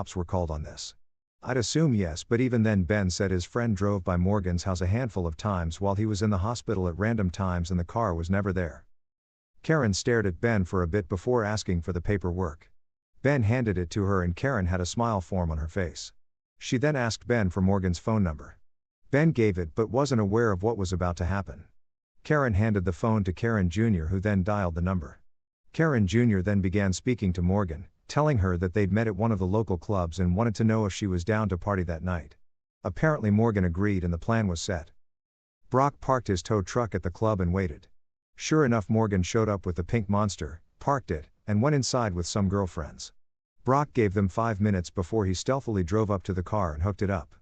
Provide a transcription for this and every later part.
cops were called on this. I'd assume yes, but even then Ben said his friend drove by Morgan's house a handful of times while he was in the hospital at random times and the car was never there. Karen stared at Ben for a bit before asking for the paperwork. Ben handed it to her and Karen had a smile form on her face. She then asked Ben for Morgan's phone number. Ben gave it but wasn't aware of what was about to happen. Karen handed the phone to Karen Jr., who then dialed the number. Karen Jr. then began speaking to Morgan, telling her that they'd met at one of the local clubs and wanted to know if she was down to party that night. Apparently Morgan agreed and the plan was set. Brock parked his tow truck at the club and waited. Sure enough, Morgan showed up with the pink monster, parked it, and went inside with some girlfriends. Brock gave them 5 minutes before he stealthily drove up to the car and hooked it up.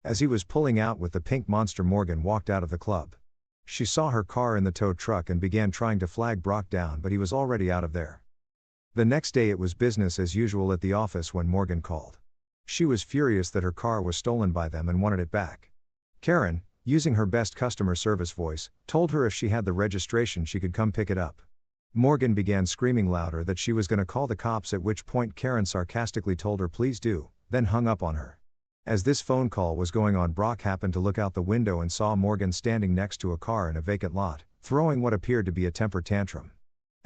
As he was pulling out with the pink monster, Morgan walked out of the club. She saw her car in the tow truck and began trying to flag Brock down, but he was already out of there. The next day it was business as usual at the office when Morgan called. She was furious that her car was stolen by them and wanted it back. Karen, using her best customer service voice, told her if she had the registration she could come pick it up. Morgan began screaming louder that she was going to call the cops, at which point Karen sarcastically told her please do, then hung up on her. As this phone call was going on, Brock happened to look out the window and saw Morgan standing next to a car in a vacant lot, throwing what appeared to be a temper tantrum.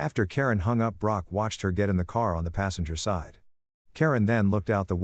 After Karen hung up, Brock watched her get in the car on the passenger side. Karen then looked out the window